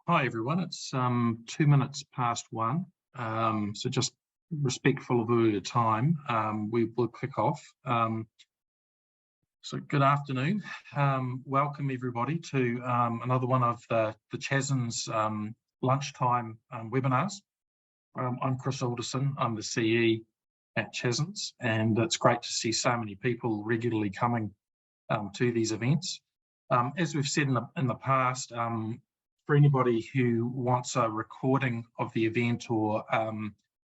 Hi everyone, it's 2 minutes past 1, so just respectful of earlier time, we will kick off. So good afternoon, welcome everybody to another one of the CHASNZ lunchtime webinars. I'm Chris Alderson, I'm the CE at CHASNZ, and it's great to see so many people regularly coming to these events. As we've said in the past, for anybody who wants a recording of the event or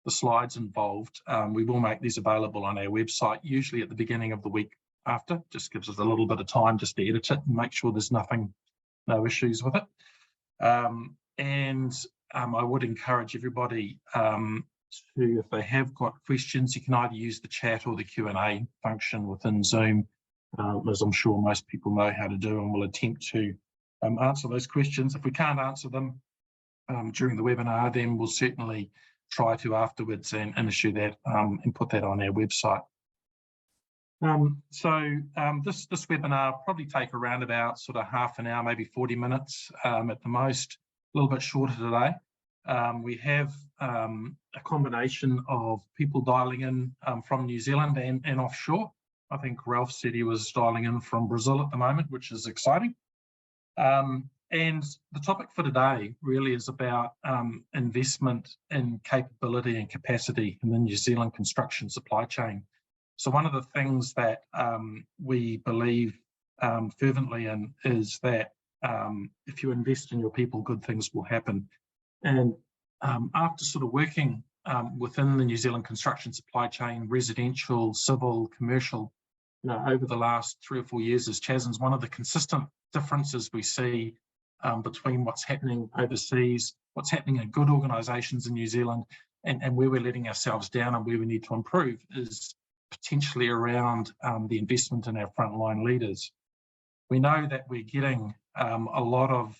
the slides involved, we will make these available on our website, usually at the beginning of the week after. Just gives us a little bit of time just to edit it and make sure there's no issues with it. I would encourage everybody to, if they have got questions, you can either use the chat or the Q&A function within Zoom, as I'm sure most people know how to do, and we'll attempt to answer those questions. If we can't answer them during the webinar, then we'll certainly try to afterwards and issue that and put that on our website. This webinar will probably take around about sort of half an hour, maybe 40 minutes at the most, a little bit shorter today. We have a combination of people dialing in from New Zealand and offshore. I think Ralph said he was dialing in from Brazil at the moment, which is exciting. And the topic for today really is about investment in capability and capacity in the New Zealand construction supply chain. So one of the things that we believe fervently in is that if you invest in your people, good things will happen. And after sort of working within the New Zealand construction supply chain, residential, civil, commercial, over the last 3 or 4 years as CHASNZ, one of the consistent differences we see between what's happening overseas, what's happening in good organisations in New Zealand, and where we're letting ourselves down and where we need to improve is potentially around the investment in our frontline leaders. We know that we're getting a lot of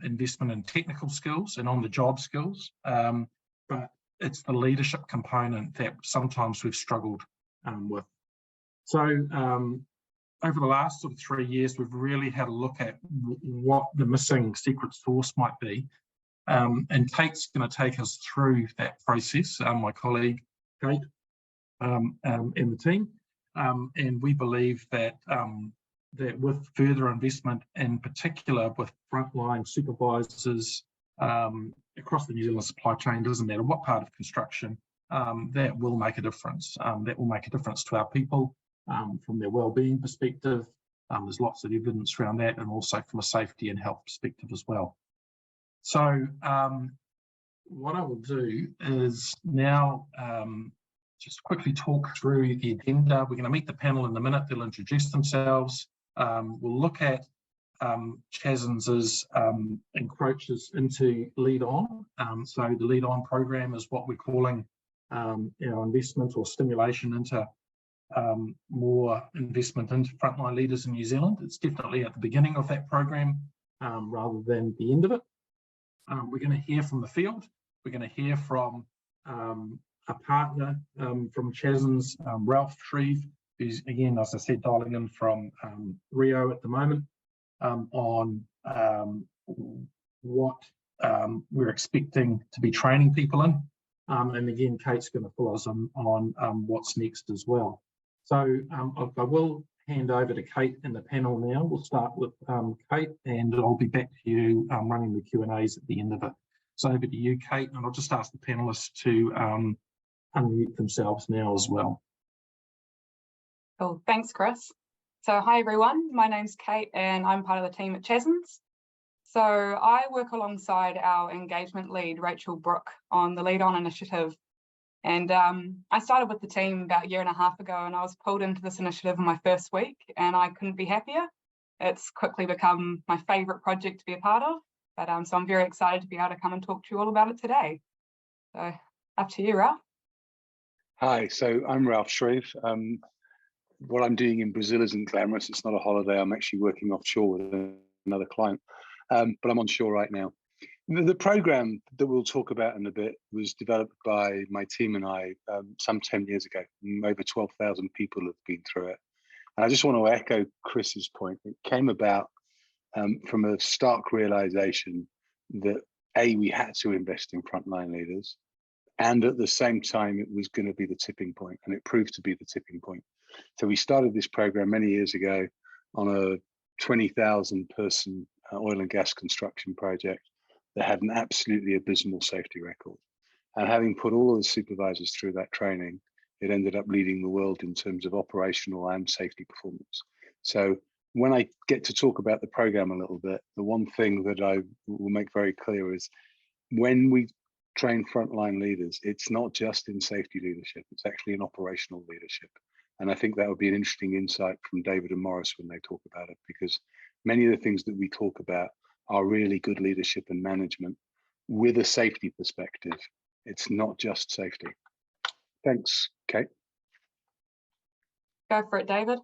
investment in technical skills and on-the-job skills, but it's the leadership component that sometimes we've struggled with. So over the last sort of 3 years, we've really had a look at what the missing secret sauce might be. And Kate's going to take us through that process, my colleague Kate and the team. And we believe that that with further investment, in particular with frontline supervisors across the New Zealand supply chain, doesn't matter what part of construction, that will make a difference. That will make a difference to our people from their well-being perspective. There's lots of evidence around that, and also from a safety and health perspective as well. So what I will do is now just quickly talk through the agenda. We're going to meet the panel in a minute. They'll introduce themselves. We'll look at CHASNZ's encroaches into Lead On. So the Lead On program is what we're calling our investment or stimulation into more investment into frontline leaders in New Zealand. It's definitely at the beginning of that program rather than the end of it. We're going to hear from the field. We're going to hear from a partner from CHASNZ, Ralph Shreve, who's, again, as I said, dialing in from Rio at the moment, on what we're expecting to be training people in. And again, Kate's going to fill us on what's next as well. So I will hand over to Kate in the panel now. We'll start with Kate, and I'll be back to you running the Q&As at the end of it. So over to you, Kate, and I'll just ask the panelists to unmute themselves now as well. Cool, thanks, Chris. So hi everyone, my name's Kate and I'm part of the team at CHASNZ. So I work alongside our engagement lead, Rachel Brooke, on the Lead On initiative. And I started with the team about 1.5 years ago, and I was pulled into this initiative in my first week, and I couldn't be happier. It's quickly become my favourite project to be a part of, but so I'm very excited to be able to come and talk to you all about it today. So up to you, Ralph. Hi, so I'm Ralph Shreve. What I'm doing in Brazil isn't glamorous. It's not a holiday. I'm actually working offshore with another client, but I'm on shore right now. The program that we'll talk about in a bit was developed by my team and I some 10 years ago. Over 12,000 people have been through it. And I just want to echo Chris's point. It came about from a stark realization that we had to invest in frontline leaders, and at the same time it was going to be the tipping point, and it proved to be the tipping point. So we started this program many years ago on a 20,000 person oil and gas construction project that had an absolutely abysmal safety record. And having put all of the supervisors through that training, it ended up leading the world in terms of operational and safety performance. So when I get to talk about the program a little bit, the one thing that I will make very clear is when we train frontline leaders, it's not just in safety leadership, it's actually in operational leadership. And I think that would be an interesting insight from David and Morris when they talk about it, because many of the things that we talk about are really good leadership and management with a safety perspective. It's not just safety. Thanks, Kate. Go for it, David.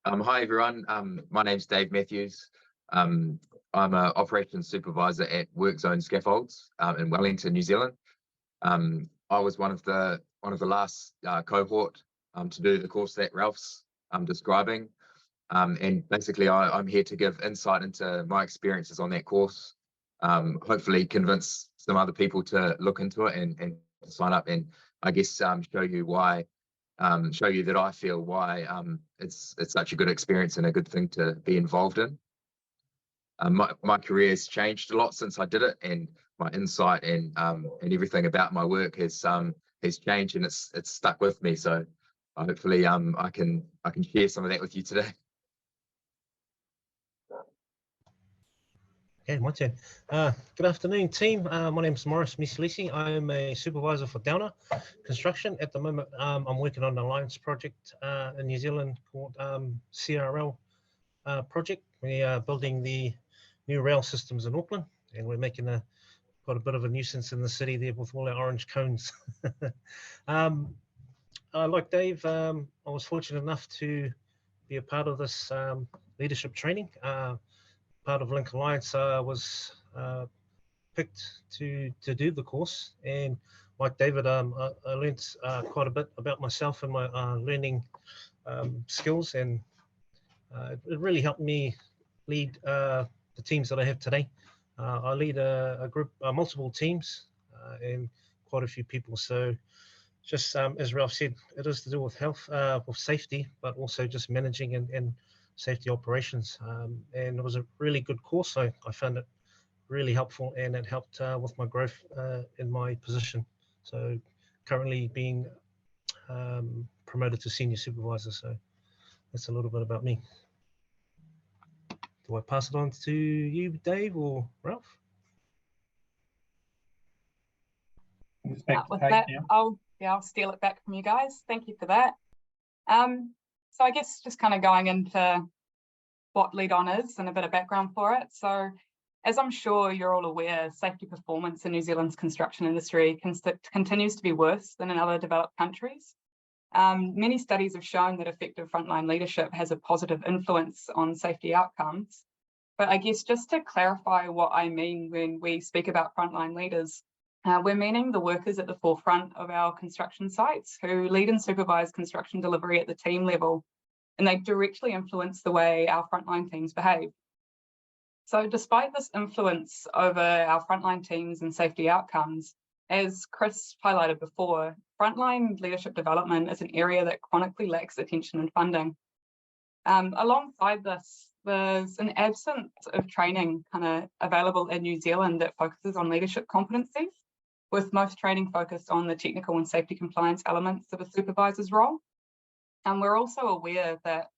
Hi everyone, my name's Dave Matthews. I'm an operations supervisor at WorkZone Scaffolds in Wellington, New Zealand. I was one of the last cohort to do the course that Ralph's describing, and basically I'm here to give insight into my experiences on that course. Hopefully convince some other people to look into it and sign up, and I guess show you why. Show you that I feel why it's such a good experience and a good thing to be involved in. My career has changed a lot since I did it, and my insight and everything about my work has changed, and it's stuck with me. So hopefully I can share some of that with you today. Okay, my turn. Good afternoon, team. My name is Morris Misilisi. I'm a supervisor for Downer Construction. At the moment, I'm working on an alliance project in New Zealand called CRL project. We are building the new rail systems in Auckland, and we're making quite a bit of a nuisance in the city there with all our orange cones. Like Dave, I was fortunate enough to be a part of this leadership training. Part of Link Alliance was picked to do the course, and like David, I learned quite a bit about myself and my learning skills, and it really helped me lead the teams that I have today. I lead a group, multiple teams, and quite a few people. So just as Ralph said, it is to do with health, with safety, but also just managing and safety operations, and it was a really good course. I found it really helpful, and it helped with my growth in my position. So currently being promoted to senior supervisor. So that's a little bit about me. Do I pass it on to you, Dave, or Ralph? With that, I'll steal it back from you guys. Thank you for that. So I guess just kind of going into what Lead On is and a bit of background for it. So as I'm sure you're all aware, safety performance in New Zealand's construction industry continues to be worse than in other developed countries. Many studies have shown that effective frontline leadership has a positive influence on safety outcomes. But I guess just to clarify what I mean when we speak about frontline leaders, we're meaning the workers at the forefront of our construction sites who lead and supervise construction delivery at the team level, and they directly influence the way our frontline teams behave. So despite this influence over our frontline teams and safety outcomes, as Chris highlighted before, frontline leadership development is an area that chronically lacks attention and funding. Alongside this, there's an absence of training kind of available in New Zealand that focuses on leadership competencies, with most training focused on the technical and safety compliance elements of a supervisor's role. And we're also aware that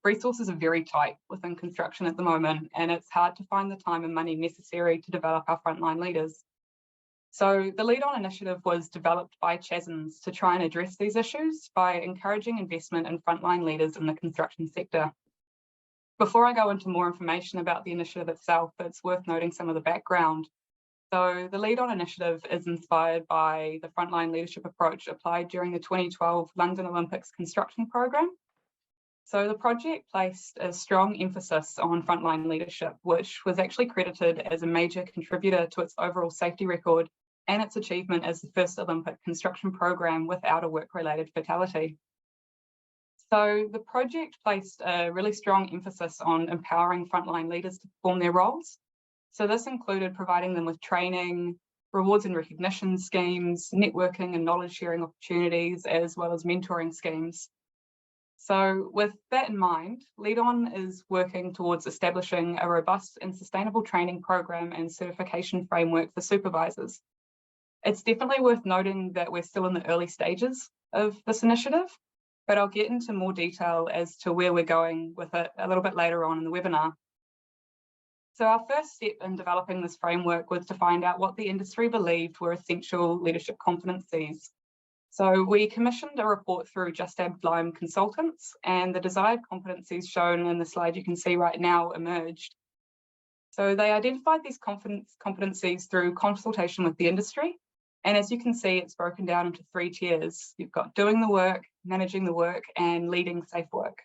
resources are very tight within construction at the moment, and it's hard to find the time and money necessary to develop our frontline leaders. So the Lead On initiative was developed by CHASNZ to try and address these issues by encouraging investment in frontline leaders in the construction sector. Before I go into more information about the initiative itself, it's worth noting some of the background. So the Lead On initiative is inspired by the frontline leadership approach applied during the 2012 London Olympics construction program. So the project placed a strong emphasis on frontline leadership, which was actually credited as a major contributor to its overall safety record and its achievement as the first Olympic construction program without a work-related fatality. So the project placed a really strong emphasis on empowering frontline leaders to perform their roles. So this included providing them with training, rewards and recognition schemes, networking and knowledge sharing opportunities, as well as mentoring schemes. So with that in mind, Lead On is working towards establishing a robust and sustainable training program and certification framework for supervisors. It's definitely worth noting that we're still in the early stages of this initiative, but I'll get into more detail as to where we're going with it a little bit later on in the webinar. So our first step in developing this framework was to find out what the industry believed were essential leadership competencies. So we commissioned a report through Just Add Lime Consultants, and the desired competencies shown in the slide you can see right now emerged. So they identified these competencies through consultation with the industry. And as you can see, it's broken down into 3 tiers. You've got doing the work, managing the work, and leading safe work.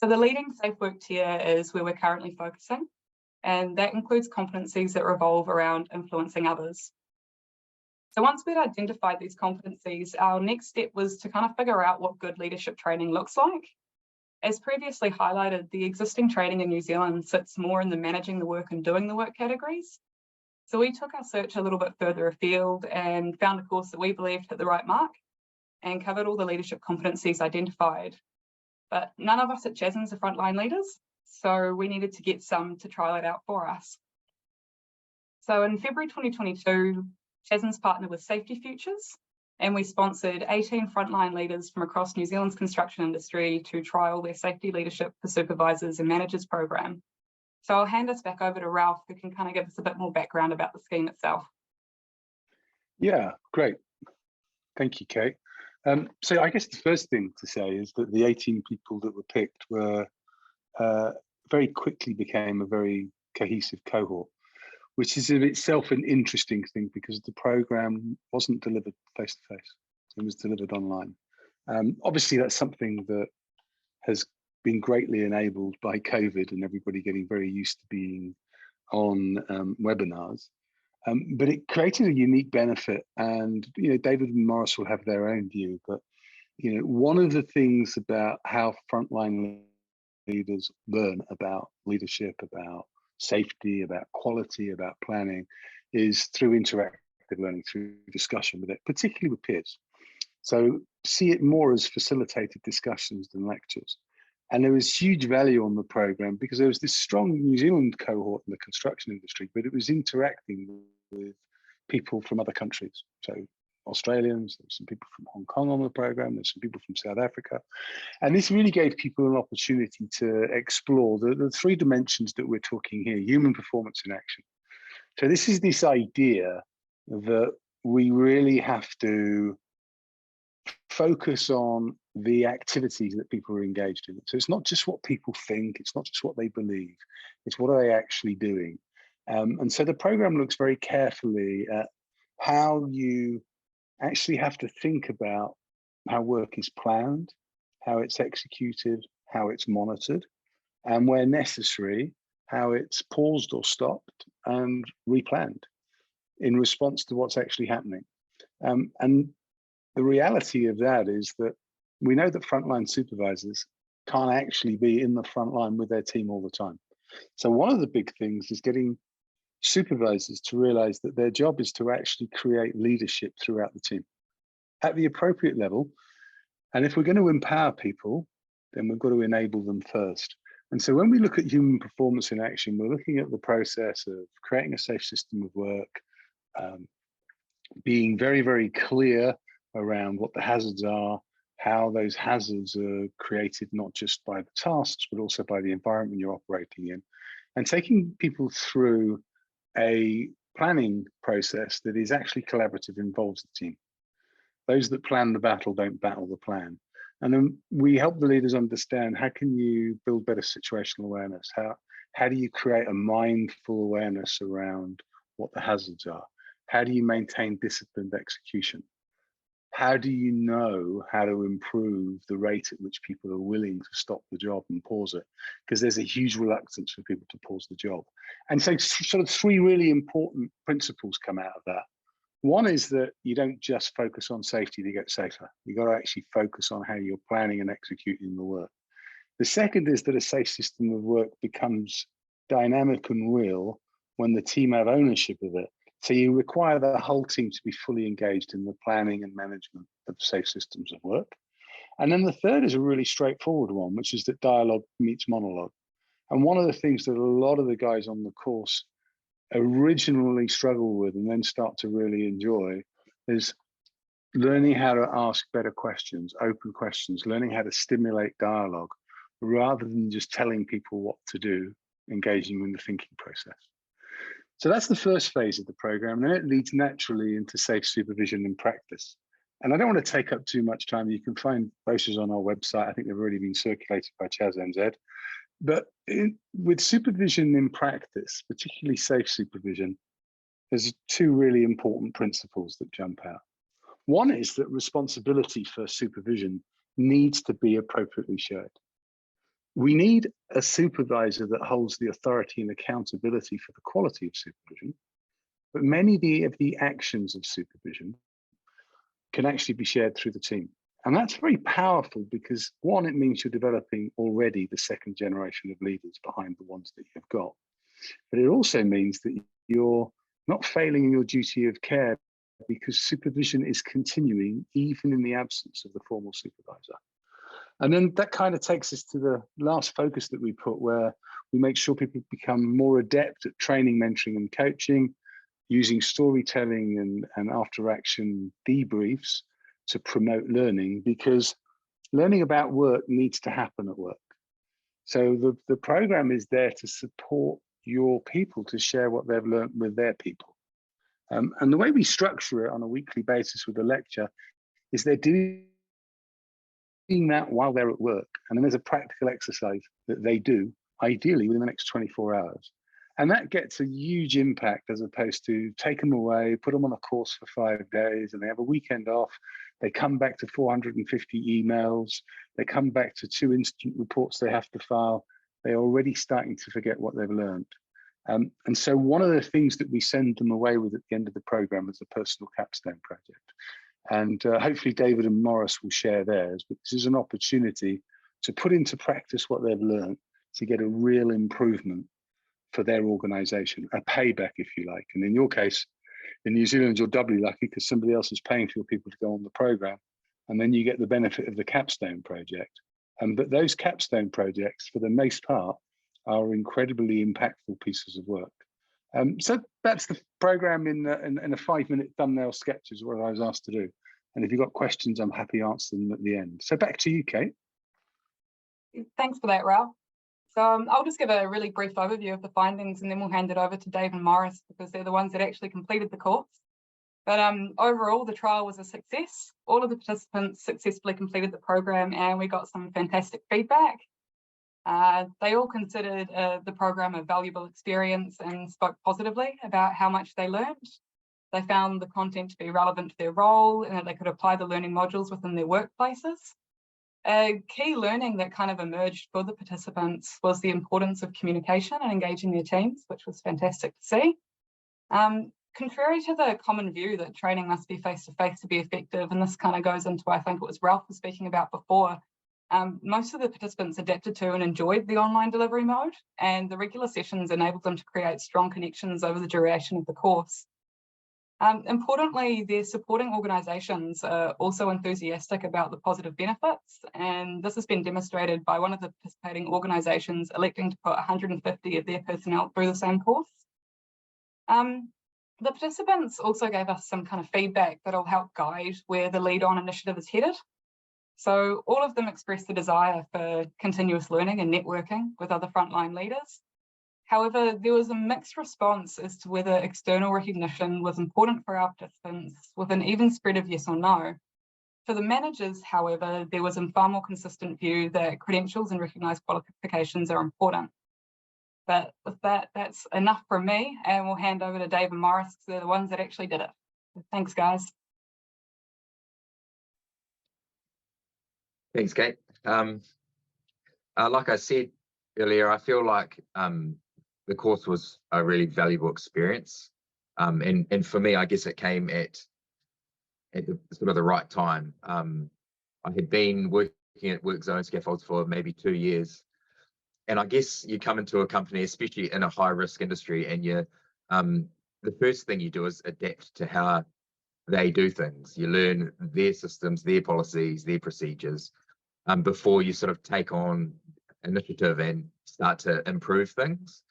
So the leading safe work tier is where we're currently focusing, and that includes competencies that revolve around influencing others. So once we'd identified these competencies, our next step was to kind of figure out what good leadership training looks like. As previously highlighted, the existing training in New Zealand sits more in the managing the work and doing the work categories. So we took our search a little bit further afield and found a course that we believed hit the right mark and covered all the leadership competencies identified. But none of us at CHASNZ are frontline leaders, so we needed to get some to trial it out for us. So in February 2022, CHASNZ partnered with Safety Futures, and we sponsored 18 frontline leaders from across New Zealand's construction industry to trial their safety leadership for supervisors and managers program. So I'll hand us back over to Ralph, who can kind of give us a bit more background about the scheme itself. Yeah, great. Thank you, Kate. So I guess the first thing to say is that the 18 people that were picked were very quickly became a very cohesive cohort, which is in itself an interesting thing because the program wasn't delivered face to face; it was delivered online. Obviously, that's something that has been greatly enabled by COVID and everybody getting very used to being on webinars. But it created a unique benefit, and David and Morris will have their own view. But one of the things about how frontline leaders learn about leadership, about safety, about quality, about planning, is through interactive learning, through discussion with it, particularly with peers. So see it more as facilitated discussions than lectures. And there was huge value on the program because there was this strong New Zealand cohort in the construction industry, but it was interacting with people from other countries. So Australians, there's some people from Hong Kong on the program, there's some people from South Africa. And this really gave people an opportunity to explore the 3 dimensions that we're talking here: human performance in action. So this is this idea that we really have to focus on the activities that people are engaged in. So it's not just what people think, it's not just what they believe, it's what are they actually doing. And so the program looks very carefully at how you actually have to think about how work is planned, how it's executed, how it's monitored, and where necessary, how it's paused or stopped and replanned in response to what's actually happening. And the reality of that is that we know that frontline supervisors can't actually be in the front line with their team all the time. So one of the big things is getting supervisors to realize that their job is to actually create leadership throughout the team at the appropriate level. And if we're going to empower people, then we've got to enable them first. And so when we look at human performance in action, we're looking at the process of creating a safe system of work, being very, very clear around what the hazards are, how those hazards are created, not just by the tasks, but also by the environment you're operating in, and taking people through a planning process that is actually collaborative, involves the team. Those that plan the battle don't battle the plan. And then we help the leaders understand, how can you build better situational awareness? How do you create a mindful awareness around what the hazards are? How do you maintain disciplined execution? How do you know how to improve the rate at which people are willing to stop the job and pause it? Because there's a huge reluctance for people to pause the job. And so sort of 3 really important principles come out of that. One is that you don't just focus on safety to get safer. You've got to actually focus on how you're planning and executing the work. The second is that a safe system of work becomes dynamic and real when the team have ownership of it. So you require the whole team to be fully engaged in the planning and management of safe systems of work. And then the third is a really straightforward one, which is that dialogue meets monologue. And one of the things that a lot of the guys on the course originally struggle with and then start to really enjoy is learning how to ask better questions, open questions, learning how to stimulate dialogue rather than just telling people what to do, engaging in the thinking process. So that's the first phase of the program. And then it leads naturally into safe supervision in practice. And I don't want to take up too much time. You can find brochures on our website. I think they've already been circulated by CHASNZ. But with supervision in practice, particularly safe supervision, there's two really important principles that jump out. One is that responsibility for supervision needs to be appropriately shared. We need a supervisor that holds the authority and accountability for the quality of supervision, but many of the actions of supervision can actually be shared through the team. And that's very powerful because one, it means you're developing already the second generation of leaders behind the ones that you've got. But it also means that you're not failing in your duty of care because supervision is continuing even in the absence of the formal supervisor. And then that kind of takes us to the last focus that we put, where we make sure people become more adept at training, mentoring, and coaching, using storytelling and after action debriefs to promote learning, because learning about work needs to happen at work. So the program is there to support your people to share what they've learned with their people. And the way we structure it on a weekly basis with a lecture is they're doing that while they're at work. And then there's a practical exercise that they do, ideally within the next 24 hours. And that gets a huge impact as opposed to take them away, put them on a course for 5 days, and they have a weekend off. They come back to 450 emails. They come back to 2 incident reports they have to file. They're already starting to forget what they've learned. And so one of the things that we send them away with at the end of the program is a personal capstone project. And hopefully David and Morris will share theirs, but this is an opportunity to put into practice what they've learned to get a real improvement for their organization, a payback, if you like. And in your case, in New Zealand, you're doubly lucky because somebody else is paying for your people to go on the program, and then you get the benefit of the capstone project. But those capstone projects, for the most part, are incredibly impactful pieces of work. So that's the program in a 5-minute thumbnail sketch is what I was asked to do. And if you've got questions, I'm happy to answer them at the end. So back to you, Kate. Thanks for that, Ralph. So I'll just give a really brief overview of the findings and then we'll hand it over to Dave and Morris because they're the ones that actually completed the course. But overall, the trial was a success. All of the participants successfully completed the program and we got some fantastic feedback. They all considered the program a valuable experience and spoke positively about how much they learned. They found the content to be relevant to their role and that they could apply the learning modules within their workplaces. A key learning that kind of emerged for the participants was the importance of communication and engaging their teams, which was fantastic to see. Contrary to the common view that training must be face-to-face to be effective, and this kind of goes into, I think it was Ralph was speaking about before, most of the participants adapted to and enjoyed the online delivery mode, and the regular sessions enabled them to create strong connections over the duration of the course. Importantly, their supporting organisations are also enthusiastic about the positive benefits, and this has been demonstrated by one of the participating organisations electing to put 150 of their personnel through the same course. The participants also gave us some kind of feedback that will help guide where the Lead On initiative is headed. So all of them expressed the desire for continuous learning and networking with other frontline leaders. However, there was a mixed response as to whether external recognition was important for our participants, with an even spread of yes or no. For the managers, however, there was a far more consistent view that credentials and recognised qualifications are important. But with that, that's enough from me, and we'll hand over to Dave and Morris because they're the ones that actually did it. Thanks, guys. Thanks, Kate. Like I said earlier, I feel like the course was a really valuable experience. And for me, I guess it came at the sort of the right time. I had been working at work zone scaffolds for maybe 2 years. And I guess you come into a company, especially in a high risk industry, and the first thing you do is adapt to how they do things. You learn their systems, their policies, their procedures, before you sort of take on initiative and start to improve things.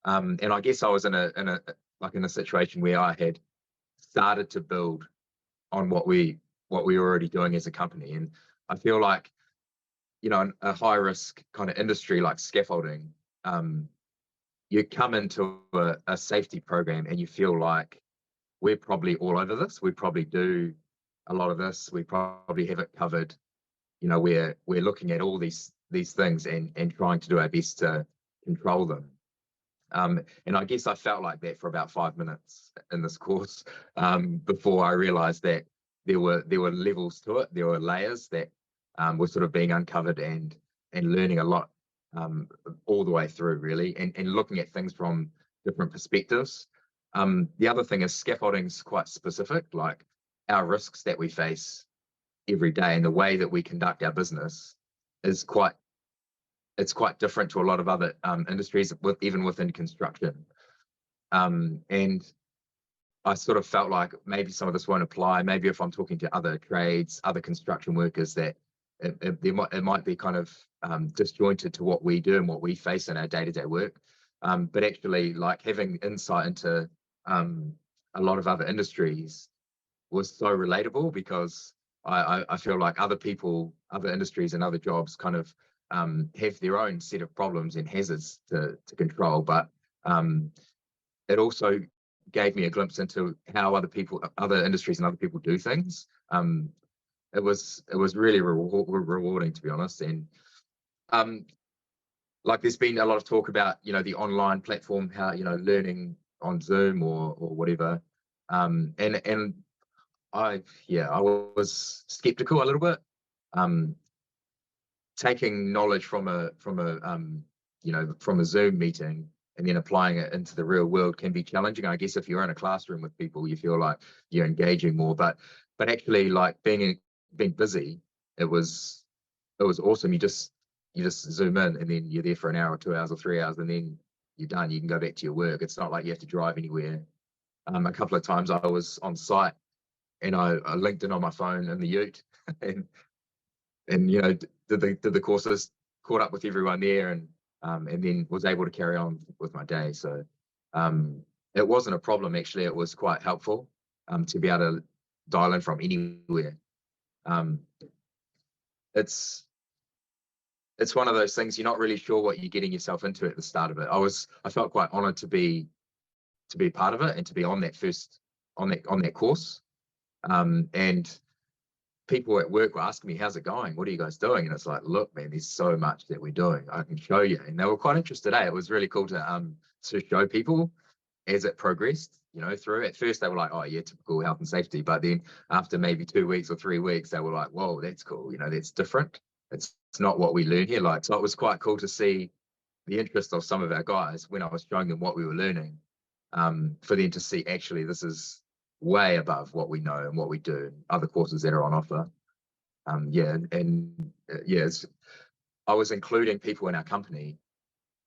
And I guess I was in a situation where I had started to build on what we were already doing as a company. And I feel like, you know, in a high risk kind of industry like scaffolding, you come into a safety program and you feel like we're probably all over this. We probably do a lot of this. We probably have it covered. You know, we're looking at all these things and trying to do our best to control them. And I guess I felt like that for about 5 minutes in this course, before I realized that there were levels to it. There were layers that were sort of being uncovered and learning a lot all the way through, really, and looking at things from different perspectives. The other thing is scaffolding is quite specific, like our risks that we face every day and the way that we conduct our business is quite different to a lot of other industries, even within construction. And I sort of felt like maybe some of this won't apply. Maybe if I'm talking to other trades, other construction workers, that it might be kind of disjointed to what we do and what we face in our day-to-day work. But actually, like, having insight into a lot of other industries was so relatable, because I feel like other people, other industries and other jobs kind of have their own set of problems and hazards to control. But it also gave me a glimpse into how other industries and other people do things. It was really rewarding, to be honest. And like, there's been a lot of talk about, you know, the online platform, how, you know, learning on Zoom or whatever. And I was skeptical a little bit. Taking knowledge from a Zoom meeting and then applying it into the real world can be challenging. I guess if you're in a classroom with people, you feel like you're engaging more. But actually, like, being busy, it was awesome. You just Zoom in and then you're there for an hour or 2 hours or 3 hours and then you're done. You can go back to your work. It's not like you have to drive anywhere. A couple of times I was on site and I linked in on my phone in the ute and you know, did the courses, caught up with everyone there, and then was able to carry on with my day. So it wasn't a problem, actually. It was quite helpful to be able to dial in from anywhere. It's one of those things, you're not really sure what you're getting yourself into at the start of it. I felt quite honored to be part of it and to be on that course. And people at work were asking me, how's it going? What are you guys doing? And it's like, look, man, there's so much that we're doing. I can show you. And they were quite interested. It was really cool to show people as it progressed, you know, through. At first they were like, oh yeah, typical health and safety. But then after maybe 2 weeks or 3 weeks, they were like, whoa, that's cool. You know, that's different. It's not what we learn here. Like, so it was quite cool to see the interest of some of our guys when I was showing them what we were learning, for them to see, actually, this is way above what we know and what we do, other courses that are on offer. I was including people in our company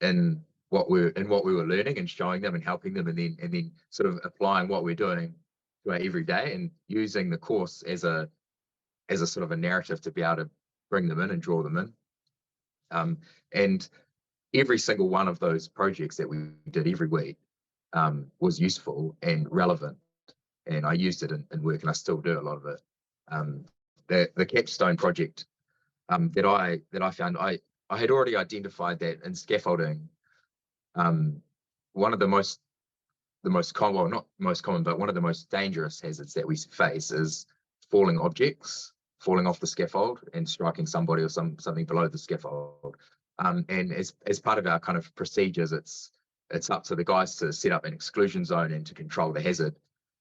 in what we were learning and showing them and helping them, and then sort of applying what we're doing to our everyday and using the course as a sort of a narrative to be able to bring them in and draw them in. And every single one of those projects that we did every week was useful and relevant. And I used it in work, and I still do a lot of it. The capstone project that I found, I had already identified that in scaffolding, one of the most common, well, not most common, but one of the most dangerous hazards that we face is falling objects, falling off the scaffold and striking somebody or something below the scaffold. And as part of our kind of procedures, it's up to the guys to set up an exclusion zone and to control the hazard.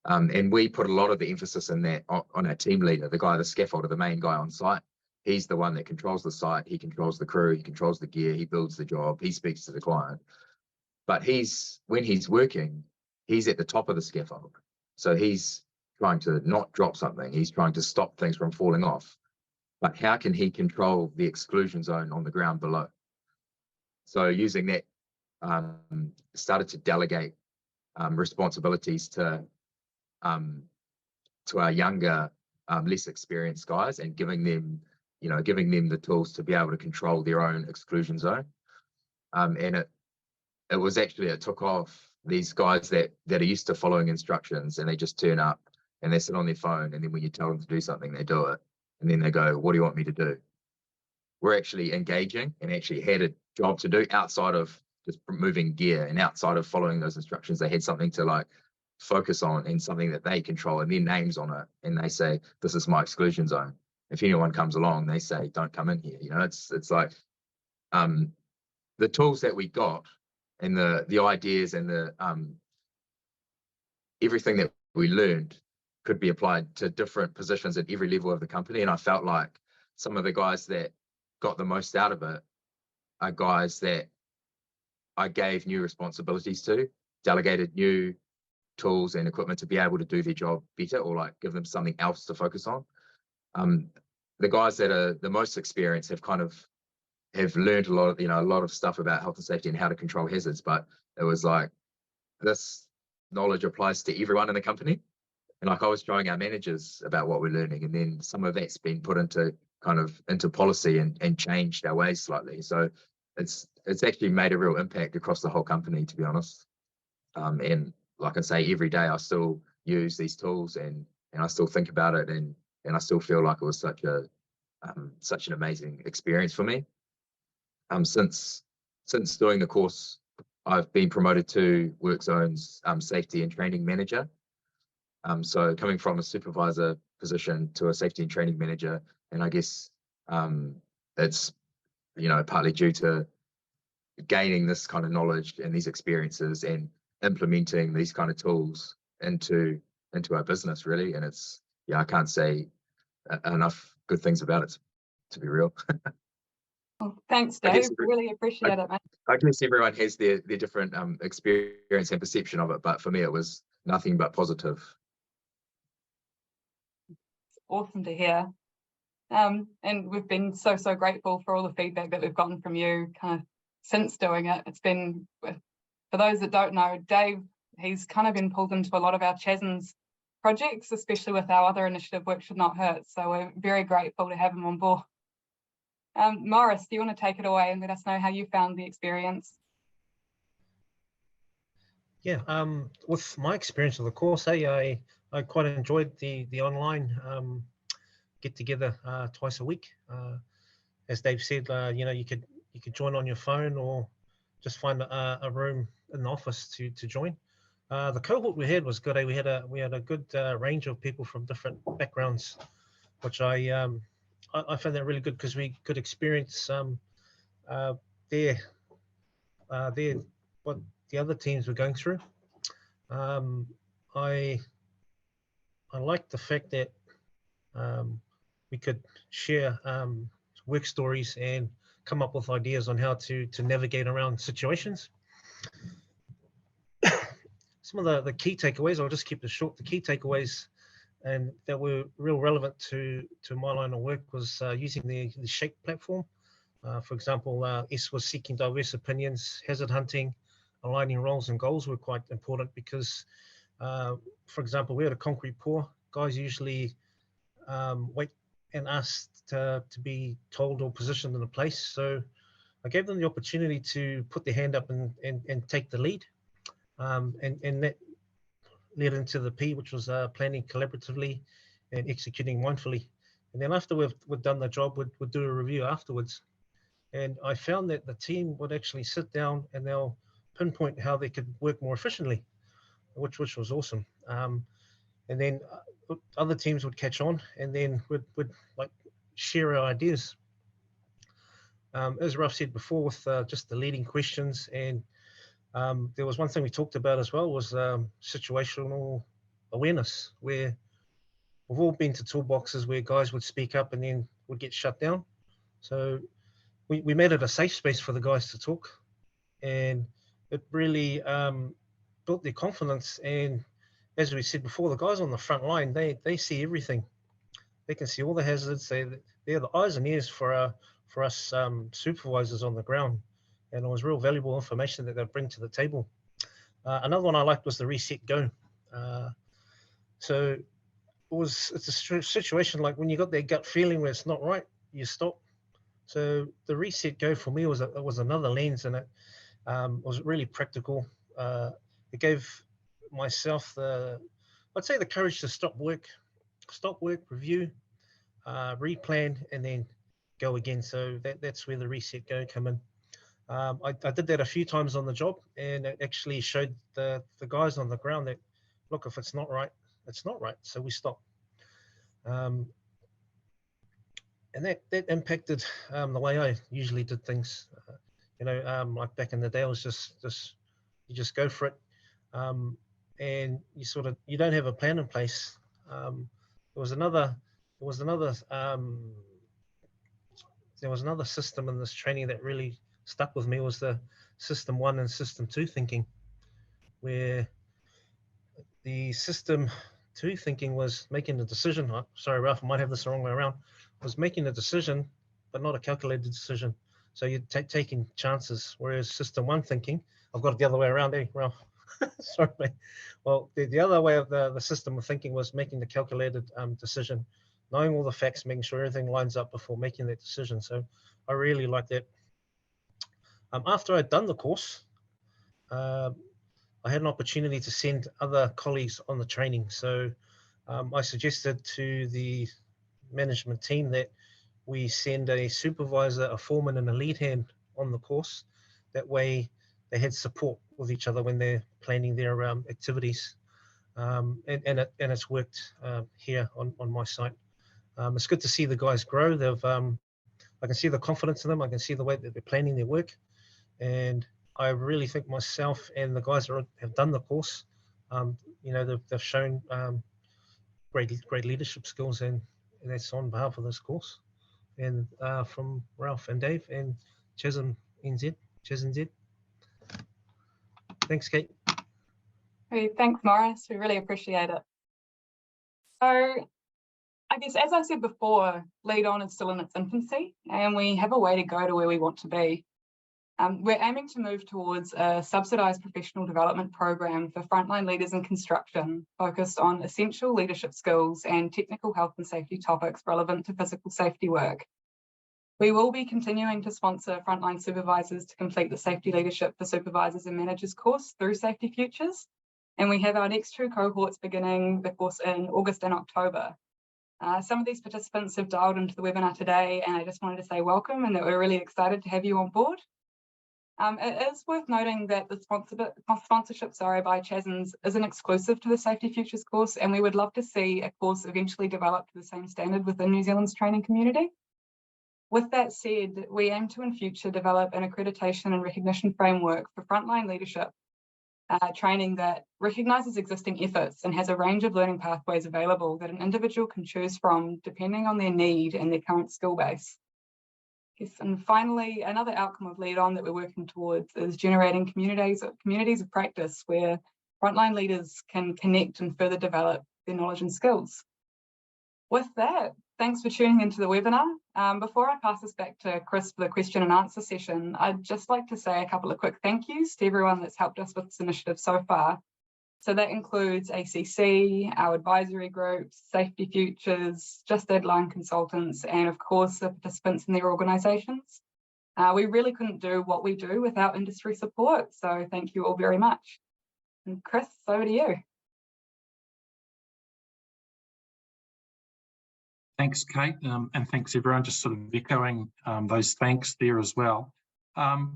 And we put a lot of the emphasis in that on our team leader, the guy, the scaffolder, the main guy on site. He's the one that controls the site. He controls the crew. He controls the gear. He builds the job. He speaks to the client. But when he's working, he's at the top of the scaffold. So he's trying to not drop something. He's trying to stop things from falling off. But how can he control the exclusion zone on the ground below? So using that, started to delegate responsibilities to our younger, less experienced guys, and giving them the tools to be able to control their own exclusion zone. And it took off these guys that are used to following instructions, and they just turn up and they sit on their phone, and then when you tell them to do something, they do it, and then they go, what do you want me to do? We're actually engaging and actually had a job to do outside of just moving gear, and outside of following those instructions. They had something to like focus on, and something that they control, and their names on it, and they say, this is my exclusion zone. If anyone comes along, they say, don't come in here. It's like the tools that we got, and the ideas, and the everything that we learned could be applied to different positions at every level of the company. And I felt like some of the guys that got the most out of it are guys that I gave new responsibilities to, delegated new tools and equipment to be able to do their job better, or like give them something else to focus on. The guys that are the most experienced have learned a lot of stuff about health and safety and how to control hazards, but it was like, this knowledge applies to everyone in the company. And like, I was showing our managers about what we're learning, and then some of that's been put into policy and changed our ways slightly. So it's actually made a real impact across the whole company, to be honest. And like I say, every day I still use these tools, and I still think about it, and I still feel like it was such an amazing experience for me. Since doing the course, I've been promoted to WorkZone's safety and training manager. So coming from a supervisor position to a safety and training manager, and I guess it's partly due to gaining this kind of knowledge and these experiences and implementing these kind of tools into our business, really. And I can't say enough good things about it, to be real. Well, thanks, Dave. Really appreciate it, mate. I guess everyone has their different experience and perception of it, but for me it was nothing but positive. It's awesome to hear. And we've been so grateful for all the feedback that we've gotten from you kind of since doing it. It's been, for those that don't know, Dave, he's kind of been pulled into a lot of our CHASNZ projects, especially with our other initiative, Work Should Not Hurt. So we're very grateful to have him on board. Morris, do you want to take it away and let us know how you found the experience? Yeah, with my experience of the course, I quite enjoyed the online get together twice a week. As Dave said, you could join on your phone, or just find a room in the office to join. The cohort we had was good. We had a good range of people from different backgrounds, which I found that really good, because we could experience what the other teams were going through. I liked the fact that we could share work stories and come up with ideas on how to navigate around situations. Some of the key takeaways, I'll just keep it short. The key takeaways, and that were real relevant to my line of work, was using the SHAPE platform. For example, S was seeking diverse opinions, hazard hunting, aligning roles and goals were quite important, because, for example, we had a concrete pour. Guys usually wait and ask to be told or positioned in a place. So I gave them the opportunity to put their hand up and take the lead. And that led into the P, which was planning collaboratively and executing mindfully. And then after we've done the job, we'd do a review afterwards. And I found that the team would actually sit down and they'll pinpoint how they could work more efficiently, which was awesome. And then other teams would catch on, and then would like share our ideas. As Ralph said before, with just the leading questions, and there was one thing we talked about as well, was situational awareness, where we've all been to toolboxes where guys would speak up and then would get shut down. So we made it a safe space for the guys to talk, and it really built their confidence. And as we said before, the guys on the front line, they see everything. They can see all the hazards. They're the eyes and ears for us supervisors on the ground. And it was real valuable information that they bring to the table. Another one I liked was the reset go. So it's a situation like when you got that gut feeling where it's not right, you stop. So the reset go for me was another lens, and it was really practical. It gave myself I'd say the courage to stop work, review, replan, and then go again. So that's where the reset go come in. I did that a few times on the job, and it actually showed the guys on the ground that, look, if it's not right, it's not right. So we stop. And that impacted the way I usually did things. Like back in the day, it was just you just go for it, and you don't have a plan in place. There was another system in this training that really stuck with me, was the System 1 and System 2 thinking, where the System 2 thinking was making a decision. Sorry, Ralph, I might have this the wrong way around. Was making a decision, but not a calculated decision. So you're taking chances. Whereas System 1 thinking, I've got it the other way around, Ralph? Sorry, mate. Well, the other way of the system of thinking was making the calculated decision, knowing all the facts, making sure everything lines up before making that decision. So I really like that. After I'd done the course, I had an opportunity to send other colleagues on the training. So I suggested to the management team that we send a supervisor, a foreman, and a lead hand on the course. That way they had support with each other when they're planning their activities. And it's worked here on my site. It's good to see the guys grow. I can see the confidence in them. I can see the way that they're planning their work. And I really think myself and the guys that have done the course, they've shown great leadership skills, and that's on behalf of this course. And from Ralph and Dave and CHASNZ. Thanks, Kate. Hey, thanks, Morris. We really appreciate it. So I guess, as I said before, Lead On is still in its infancy, and we have a way to go to where we want to be. We're aiming to move towards a subsidised professional development program for frontline leaders in construction, focused on essential leadership skills and technical health and safety topics relevant to physical safety work. We will be continuing to sponsor frontline supervisors to complete the Safety Leadership for Supervisors and Managers course through Safety Futures, and we have our next 2 cohorts beginning the course in August and October. Some of these participants have dialed into the webinar today, and I just wanted to say welcome and that we're really excited to have you on board. It is worth noting that the sponsorship by CHASNZ isn't exclusive to the Safety Futures course, and we would love to see a course eventually develop to the same standard within New Zealand's training community. With that said, we aim to in future develop an accreditation and recognition framework for frontline leadership training that recognises existing efforts and has a range of learning pathways available that an individual can choose from depending on their need and their current skill base. Yes, and finally, another outcome of Lead On that we're working towards is generating communities of practice where frontline leaders can connect and further develop their knowledge and skills. With that, thanks for tuning into the webinar. Before I pass this back to Chris for the question and answer session, I'd just like to say a couple of quick thank yous to everyone that's helped us with this initiative so far. So that includes ACC, our advisory groups, Safety Futures, Just Deadline consultants, and of course the participants in their organisations. We really couldn't do what we do without industry support, so thank you all very much. And Chris, over to you. Thanks, Kate, and thanks everyone, just sort of echoing those thanks there as well.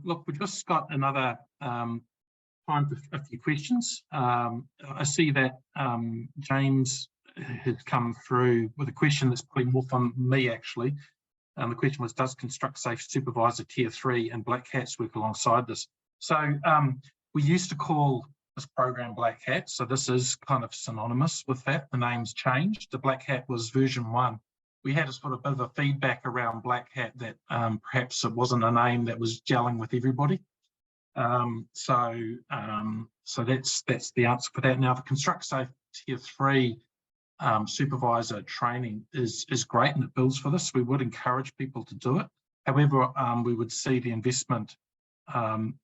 Look, we've just got another time for a few questions. I see that James has come through with a question that's probably more from me actually. The question was, does Construct Safe Supervisor Tier 3 and Black Hats work alongside this? So we used to call this program Black Hat, so this is kind of synonymous with that. The name's changed. The Black Hat was version 1. We had a sort of bit of a feedback around Black Hat that perhaps it wasn't a name that was gelling with everybody. So that's the answer for that. Now, the Construct Safe Tier 3 supervisor training is great, and it builds for this. We would encourage people to do it. However, we would see the investment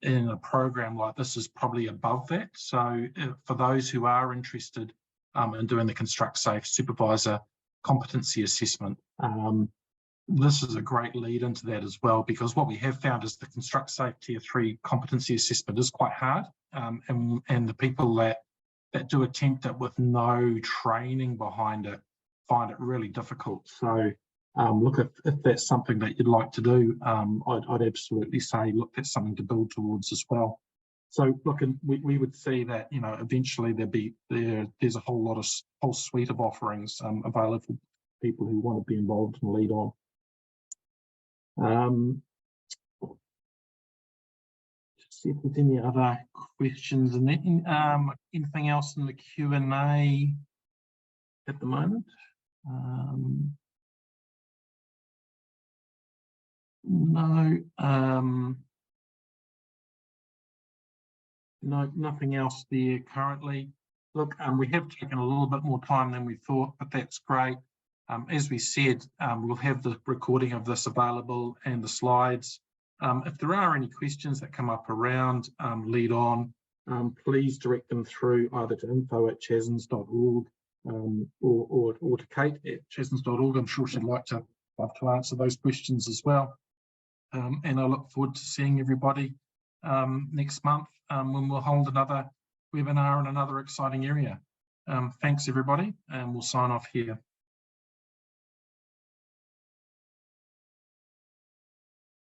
in a program like this is probably above that. So for those who are interested in doing the Construct Safe supervisor competency assessment, this is a great lead into that as well, because what we have found is the Construct Safe Tier 3 competency assessment is quite hard, and the people that do attempt it with no training behind it find it really difficult. So look, if that's something that you'd like to do, I'd absolutely say, look, that's something to build towards as well. So look, and we would see that, you know, eventually there's a whole suite of offerings available for people who want to be involved and lead on. Just see if there's any other questions, and then anything else in the Q&A at the moment. No, no, nothing else there currently. Look, we have taken a little bit more time than we thought, but that's great. As we said, we'll have the recording of this available and the slides. If there are any questions that come up around lead on, please direct them through either to info@chasnz.org or to Kate at chasnz.org. I'm sure she'd love to answer those questions as well. And I look forward to seeing everybody next month when we'll hold another webinar in another exciting area. Thanks everybody, and we'll sign off here.